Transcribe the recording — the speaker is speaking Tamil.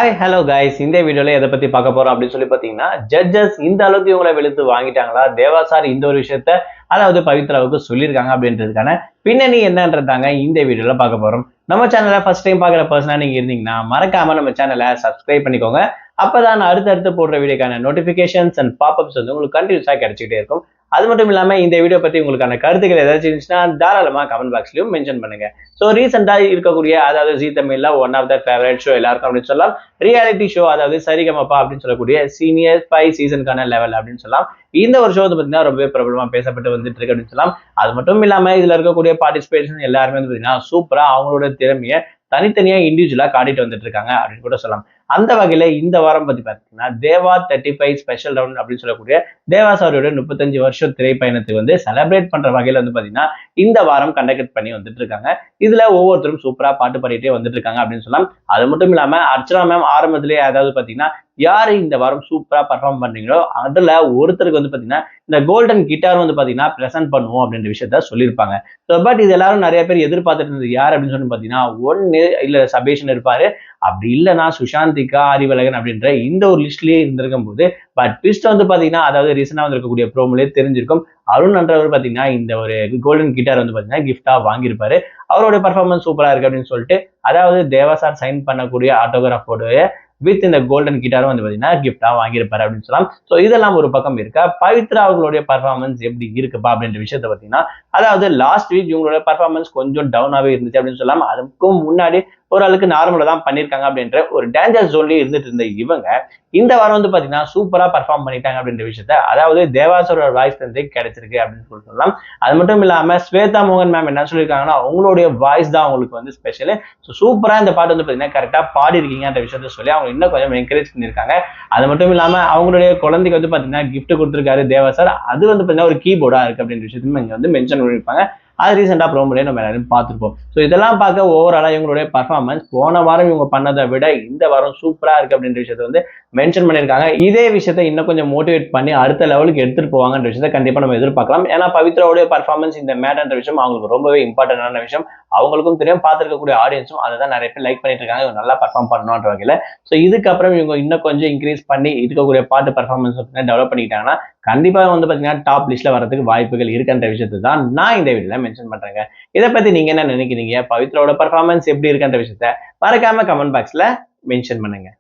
ஹாய் ஹலோ கைஸ், இந்த வீடியோல எதை பத்தி பார்க்க போறோம் அப்படின்னு சொல்லி பாத்தீங்கன்னா, ஜட்ஜஸ் இந்த அளவுக்கு இவங்களை வெளுத்து வாங்கிட்டாங்களா, தேவா சார் இந்த ஒரு விஷயத்த அதாவது பவித்ராவுக்கு சொல்லியிருக்காங்க அப்படின்றதுக்கான பின்னணி என்னன்றதாங்க இந்த வீடியோல பார்க்க போறோம். நம்ம சேனலை ஃபர்ஸ்ட் டைம் பார்க்குற பர்சனா நீங்க இருந்தீங்கன்னா மறக்காம நம்ம சேனலை சப்ஸ்கிரைப் பண்ணிக்கோங்க. அப்பதான் நான் அடுத்தடுத்து போடுற வீடியோக்கான நோட்டிபிகேஷன்ஸ் அண்ட் பாப்அப்ஸ் வந்து உங்களுக்கு கண்டினியூஸா கிடைச்சிட்டே இருக்கும். அது மட்டும் இல்லாம இந்த வீடியோ பத்தி உங்களுக்கான கருத்துக்கள் ஏதாச்சும் இருந்துச்சுன்னா தாராளமா கமெண்ட் பாக்ஸ்லயும் மென்ஷன் பண்ணுங்க. ஸோ ரீசெண்டா இருக்கக்கூடிய அதாவது ஜீ தமிழ்ல one of the favourite show எல்லாருக்கும் அப்படின்னு சொல்லலாம், ரியாலிட்டி ஷோ, அதாவது சரிகமப்பா அப்படின்னு சொல்லக்கூடிய சீனியர் 5 சீசனுக்கான லெவல் அப்படின்னு சொல்லலாம். இந்த ஒரு ஷோ வந்து பாத்தீங்கன்னா ரொம்பவே பிரபலமா பேசப்பட்டு வந்துட்டு இருக்கு அப்படின்னு சொல்லலாம். அது மட்டும் இல்லாம இதுல இருக்கக்கூடிய பார்ட்டிசிபேஷன் எல்லாருமே வந்து பாத்தீங்கன்னா சூப்பரா அவங்களோட திறமையை தனித்தனியா இண்டிவிஜுவலா காட்டிட்டு வந்துட்டு இருக்காங்க அப்படின்னு கூட சொல்லலாம். அந்த வகையில இந்த வாரம் பத்தி பாத்தீங்கன்னா தேவா 35 ஸ்பெஷல் ரவுண்ட் அப்படின்னு சொல்லக்கூடிய தேவா சாரோட 35 வருஷம் திரைப்பயணத்தை வந்து செலிப்ரேட் பண்ற வகையில வந்து பாத்தீங்கன்னா இந்த வாரம் கண்டக்ட் பண்ணி வந்துட்டு இருக்காங்க. இதுல ஒவ்வொருத்தரும் சூப்பரா பாட்டு பாடிட்டே வந்துட்டு இருக்காங்க அப்படின்னு சொல்லலாம். அது மட்டும் இல்லாம அர்ச்சனா மேம் ஆரம்பத்திலேயே அதாவது பாத்தீங்கன்னா யாரு இந்த வாரம் சூப்பரா பர்ஃபார்ம் பண்றீங்களோ அதுல ஒருத்தருக்கு வந்து பாத்தீங்கன்னா இந்த கோல்டன் கிட்டார் வந்து பாத்தீங்கன்னா பிரசன்ட் பண்ணுவோம் அப்படின்ற விஷயத்த சொல்லியிருப்பாங்க. பட் இது எல்லாரும் நிறைய பேர் எதிர்பார்த்துட்டு இருந்தது யார் அப்படின்னு சொல்லி பாத்தீங்கன்னா ஒன்னு இல்ல சபேஷன் இருப்பாரு, அப்படி இல்லைன்னா சுஷாந்திகா, அறிவழகன் அப்படின்ற இந்த ஒரு லிஸ்ட்லயே இருந்திருக்கும் போது, பட் ட்விஸ்ட் வந்து பாத்தீங்கன்னா அதாவது ரீசெண்டா வந்திருக்கக்கூடிய ப்ரோமோலே தெரிஞ்சிருக்கும். அருண் என்றவர் பாத்தீங்கன்னா இந்த ஒரு கோல்டன் கிட்டார் வந்து பாத்தீங்கன்னா கிஃப்டா வாங்கியிருப்பாரு. அவரோட பர்ஃபார்மன்ஸ் சூப்பரா இருக்கு அப்படின்னு சொல்லிட்டு அதாவது தேவா சார் சைன் பண்ணக்கூடிய ஆட்டோகிராஃபோட வித் இந்த கோல்டன் கிட்டாரும் வந்து பாத்தீங்கன்னா கிஃப்டா வாங்கியிருப்பாரு அப்படின்னு சொல்லலாம். ஸோ இதெல்லாம் ஒரு பக்கம் இருக்கா, பவித்ரா அவர்களுடைய பர்ஃபார்மன்ஸ் எப்படி இருக்குப்பா அப்படின்ற விஷயத்த பாத்தீங்கன்னா அதாவது லாஸ்ட் வீக் இவங்களோட பர்ஃபார்மன்ஸ் கொஞ்சம் டவுனாவே இருந்துச்சு அப்படின்னு சொல்லலாம். அதுக்கும் முன்னாடி ஓரளவுக்கு நார்மலா தான் பண்ணிருக்காங்க அப்படின்ற ஒரு டேஞ்சர் ஜோன்லயே இருந்துட்டு இருந்த இவங்க இந்த வாரம் வந்து பாத்தீங்கன்னா சூப்பரா பர்ஃபார்ம் பண்ணிட்டாங்க அப்படின்ற விஷயத்த அதாவது தேவாசரோட வாய்ஸ் வந்து கிடைச்சிருக்கு அப்படின்னு சொல்லலாம். அது மட்டும் இல்லாம ஸ்வேதா மோகன் மேம் என்ன சொல்லியிருக்காங்கன்னா அவங்களுடைய வாய்ஸ் தான் அவங்களுக்கு வந்து ஸ்பெஷல். சூப்பரா இந்த பாட்டு வந்து பாத்தீங்கன்னா கரெக்டா பாடி இருக்கீங்கன்ற விஷயத்த சொல்லி அவங்க இன்னும் கொஞ்சம் என்கரேஜ் பண்ணியிருக்காங்க. அது மட்டும் இல்லாம அவங்களுடைய குழந்தைக்கு வந்து பாத்தீங்கன்னா கிஃப்ட் கொடுத்திருக்காரு தேவா சார், அது வந்து பாத்தீங்கன்னா ஒரு கீபோர்டா இருக்கு அப்படின்ற விஷயத்தையும் இங்க வந்து மென்ஷன் பண்ணியிருப்பாங்க. அது ரீசெண்டா ப்ரோமோலயே நம்ம எல்லாரும் பார்த்துருப்போம். ஸோ இதெல்லாம் பார்க்க ஓவராலா இவங்களுடைய பர்ஃபார்மன்ஸ் போன வாரம் இவங்க பண்ணதை விட இந்த வாரம் சூப்பரா இருக்கு அப்படின்ற விஷயத்த வந்து மென்ஷன் பண்ணியிருக்காங்க. இதே விஷயத்த இன்னும் கொஞ்சம் மோட்டிவேட் பண்ணி அடுத்த லெவலுக்கு எடுத்துட்டு போவாங்கன்ற விஷயத்த கண்டிப்பா நம்ம எதிர்பார்க்கலாம். ஏன்னா பவித்ராவுடைய பர்ஃபார்மன்ஸ் இந்த மேட்ன்ற விஷயம் அவங்களுக்கு ரொம்பவே இம்பார்ட்டன்டான விஷயம். அவங்களுக்கும் தெரியும், பார்த்துருக்கக்கூடிய ஆடியன்ஸும் அதை தான் நிறைய பேர் லைக் பண்ணிட்டு இருக்காங்க, இவங்க நல்லா பர்ஃபார்ம் பண்ணணுன்ற வகையில. ஸோ இதுக்கப்புறம் இவங்க இன்னும் கொஞ்சம் இன்க்ரீஸ் பண்ணி இருக்கக்கூடிய பாட்டு பர்ஃபார்மன்ஸ் டெவலப் பண்ணிக்கிட்டாங்கன்னா கண்டிப்பா வந்து பாத்தீங்கன்னா டாப் லிஸ்ட்ல வரதுக்கு வாய்ப்புகள் இருக்குன்ற விஷயத்தை தான் நான் இந்த வீடியோல மென்ஷன் பண்றேங்க. இதை பத்தி நீங்க என்ன நினைக்கிறீங்க? பவித்ராவோட பர்ஃபார்மன்ஸ் எப்படி இருக்குன்ற விஷயத்த மறக்காம கமெண்ட் பாக்ஸ்ல மென்ஷன் பண்ணுங்க.